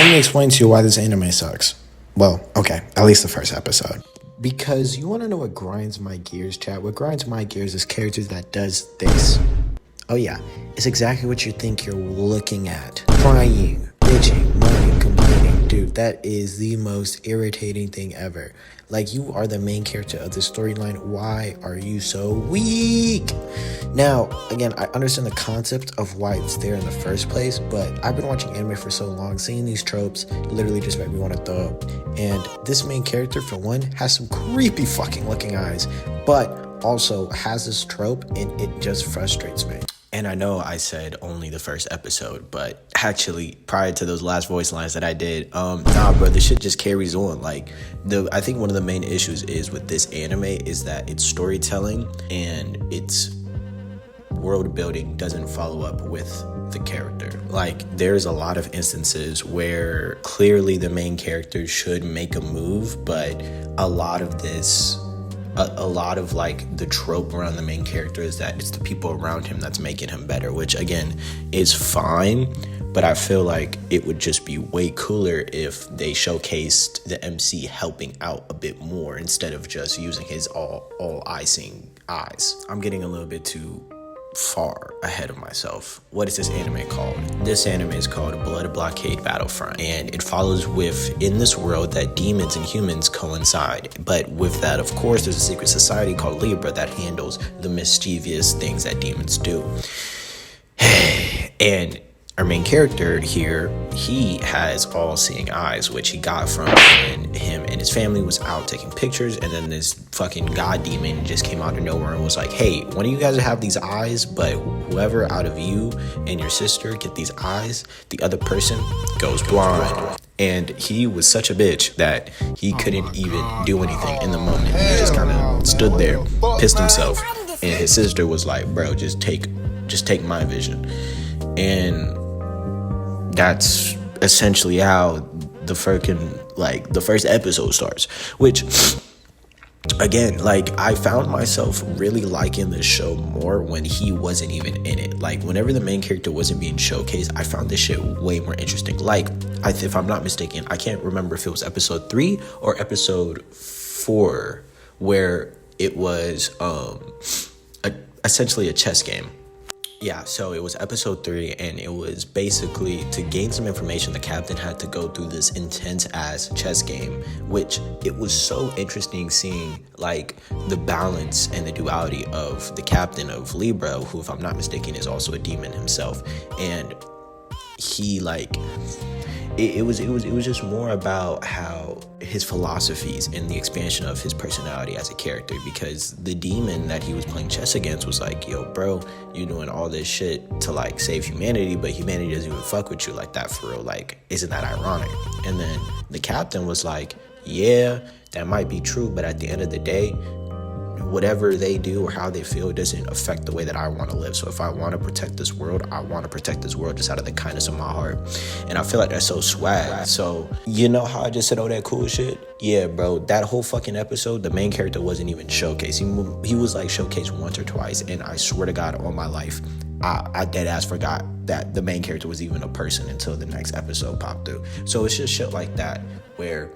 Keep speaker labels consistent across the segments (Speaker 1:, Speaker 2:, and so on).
Speaker 1: Let me explain to you why this anime sucks. Well, okay, at least the first episode. Because you want to know what grinds my gears, chat? What grinds my gears is characters that does this. Oh yeah, it's exactly what you think you're looking at. Crying, bitching, moaning, complaining. Dude, that is the most irritating thing ever. Like, you are the main character of the storyline. Why are you so weak? Now, again, I understand the concept of why it's there in the first place, but I've been watching anime for so long, seeing these tropes literally just make me want to throw up. And this main character, for one, has some creepy fucking looking eyes, but also has this trope, and it just frustrates me. And I know I said only the first episode, but actually prior to those last voice lines that I did, nah, bro, this shit just carries on. Like, I think one of the main issues is with this anime is that its storytelling and its world building doesn't follow up with the character. Like, there's a lot of instances where clearly the main character should make a move, but a lot of like the trope around the main character is that it's the people around him that's making him better, which again is fine, but I feel like it would just be way cooler if they showcased the MC helping out a bit more instead of just using his all icing eyes. I'm getting a little bit too far ahead of myself. What is this anime called? This anime is called Blockade Battlefront, and it follows in this world that demons and humans coincide. But with that, of course, there's a secret society called Libra that handles the mischievous things that demons do. And our main character here, he has all-seeing eyes, which he got from when him and his family was out taking pictures, and then this fucking god demon just came out of nowhere and was like, hey, one of you guys have these eyes, but whoever out of you and your sister get these eyes, the other person goes blind. And he was such a bitch that he couldn't even do anything in the moment. He just kind of stood there, pissed himself, and his sister was like, bro, just take my vision. And that's essentially how the first episode starts, which again, like, I found myself really liking this show more when he wasn't even in it. Like, whenever the main character wasn't being showcased, I found this shit way more interesting. Like, if I'm not mistaken, I can't remember if it was episode 3 or episode 4 where it was essentially a chess game. Yeah, so it was episode 3, and it was basically to gain some information, the captain had to go through this intense-ass chess game, which it was so interesting seeing, like, the balance and the duality of the captain of Libra, who, if I'm not mistaken, is also a demon himself, and he, like, it was just more about how his philosophies and the expansion of his personality as a character, because the demon that he was playing chess against was like, yo, bro, you're doing all this shit to, like, save humanity, but humanity doesn't even fuck with you like that, for real. Like, isn't that ironic? And then the captain was like, yeah, that might be true, but at the end of the day, whatever they do or how they feel doesn't affect the way that I want to live. So if I want to protect this world, I want to protect this world just out of the kindness of my heart. And I feel like that's so swag. So, you know how I just said all that cool shit? Yeah, bro, that whole fucking episode, the main character wasn't even showcased. He was like showcased once or twice, and I swear to God, all my life, I dead ass forgot that the main character was even a person until the next episode popped through. So it's just shit like that where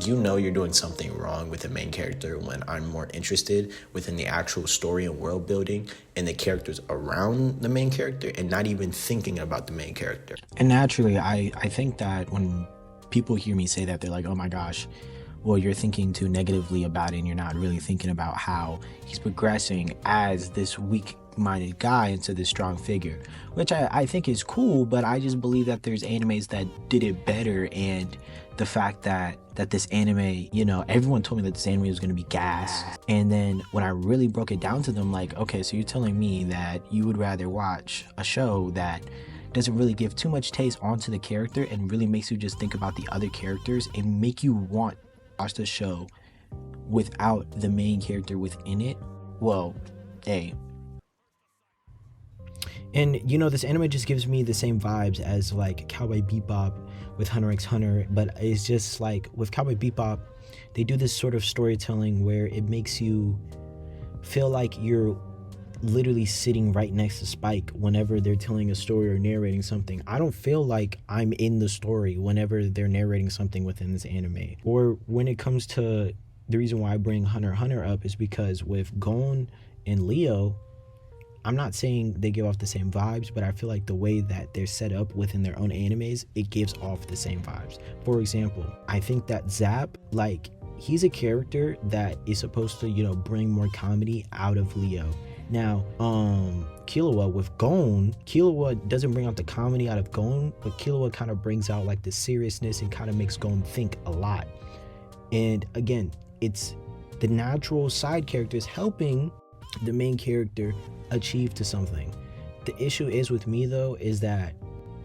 Speaker 1: you know you're doing something wrong with the main character when I'm more interested within the actual story and world building and the characters around the main character and not even thinking about the main character.
Speaker 2: And naturally, I think that when people hear me say that, they're like, oh my gosh, well, you're thinking too negatively about it and you're not really thinking about how he's progressing as this weak-minded guy into this strong figure, which I think is cool, but I just believe that there's animes that did it better. And the fact that this anime, you know, everyone told me that this anime was going to be gas, and then when I really broke it down to them, like, okay, so you're telling me that you would rather watch a show that doesn't really give too much taste onto the character and really makes you just think about the other characters and make you want to watch the show without the main character within it? Well, hey. And, you know, this anime just gives me the same vibes as, like, Cowboy Bebop with Hunter x Hunter, but it's just, like, with Cowboy Bebop, they do this sort of storytelling where it makes you feel like you're literally sitting right next to Spike whenever they're telling a story or narrating something. I don't feel like I'm in the story whenever they're narrating something within this anime. Or when it comes to the reason why I bring Hunter x Hunter up is because with Gon and Leo, I'm not saying they give off the same vibes, but I feel like the way that they're set up within their own animes, it gives off the same vibes. For example, I think that Zap, like, he's a character that is supposed to, you know, bring more comedy out of Leo. Now, Killua with Gon, Killua doesn't bring out the comedy out of Gon, but Killua kind of brings out like the seriousness and kind of makes Gon think a lot. And again, it's the natural side characters helping the main character achieve to something. The issue is with me though, is that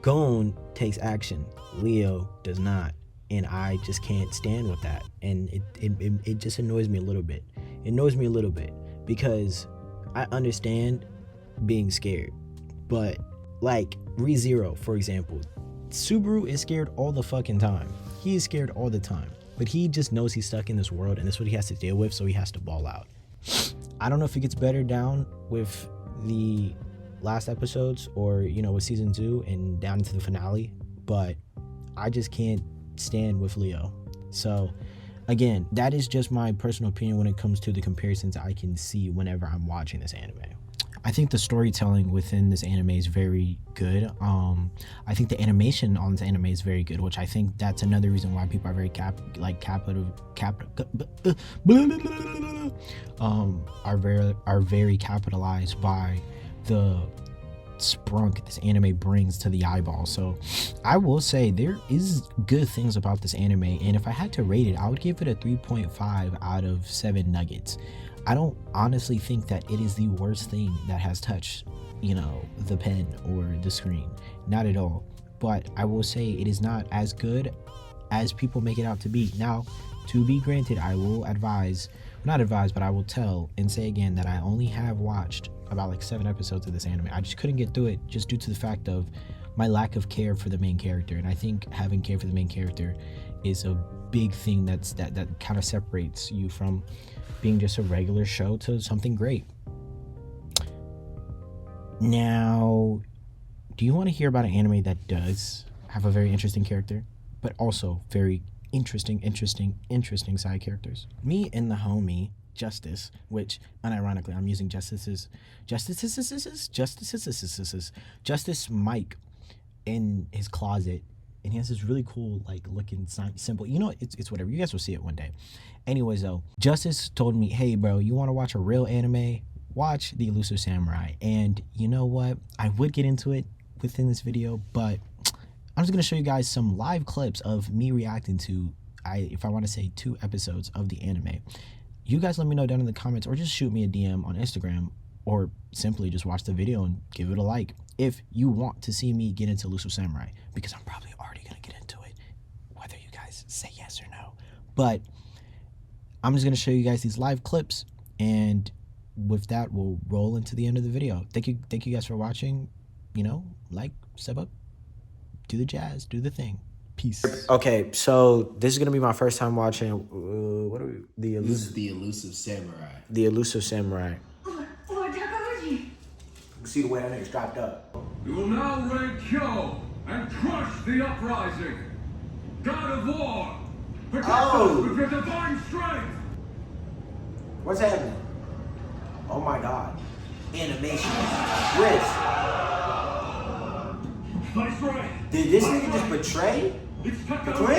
Speaker 2: Gon takes action, Leo does not. And I just can't stand with that. And it just annoys me a little bit. It annoys me a little bit because I understand being scared. But like ReZero, for example, Subaru is scared all the fucking time. He is scared all the time. But he just knows he's stuck in this world and that's what he has to deal with, so he has to ball out. I don't know if it gets better down with the last episodes or, you know, with season 2 and down into the finale, but I just can't stand with Leo. So again, that is just my personal opinion when it comes to the comparisons I can see whenever I'm watching this anime. I think the storytelling within this anime is very good. I think the animation on this anime is very good, which I think that's another reason why people are very are very capitalized by the sprunk this anime brings to the eyeball. So I will say there is good things about this anime, and if I had to rate it, I would give it a 3.5 out of 7 nuggets. I don't honestly think that it is the worst thing that has touched, you know, the pen or the screen. Not at all. But I will say it is not as good as people make it out to be. Now, to be granted, I will advise, not advise, but I will tell and say again that I only have watched about like 7 episodes of this anime. I just couldn't get through it just due to the fact of my lack of care for the main character. And I think having care for the main character is a big thing that kind of separates you from being just a regular show to something great. Now, do you want to hear about an anime that does have a very interesting character, but also very interesting side characters? Me and the homie Justice, which unironically I'm using Justice Mike in his closet, and he has this really cool like looking symbol. You know, it's whatever. You guys will see it one day. Anyways though, Justice told me, hey bro, you want to watch a real anime? Watch The Elusive Samurai. And you know what? I would get into it within this video, but I'm just gonna show you guys some live clips of me reacting to, if I want to say 2 episodes of the anime. You guys let me know down in the comments, or just shoot me a DM on Instagram, or simply just watch the video and give it a like if you want to see me get into Elusive Samurai, because I'm probably already gonna get into it, whether you guys say yes or no. But I'm just gonna show you guys these live clips, and with that, we'll roll into the end of the video. Thank you guys for watching. You know, like, sub up, do the jazz, do the thing. Peace. Okay, so this is gonna be my first time watching. What are we? The Elusive Samurai. The Elusive Samurai.
Speaker 3: Lord Takahashi.
Speaker 2: You can see the way that nigga's strapped up.
Speaker 4: We will now raid Kyo and crush the uprising. God of War, protect us with your divine strength.
Speaker 2: What's happening? Oh my God. Animation. Wrist.
Speaker 4: Viceroy.
Speaker 2: Did this nigga just betray
Speaker 4: It's
Speaker 2: the
Speaker 4: Takahashi.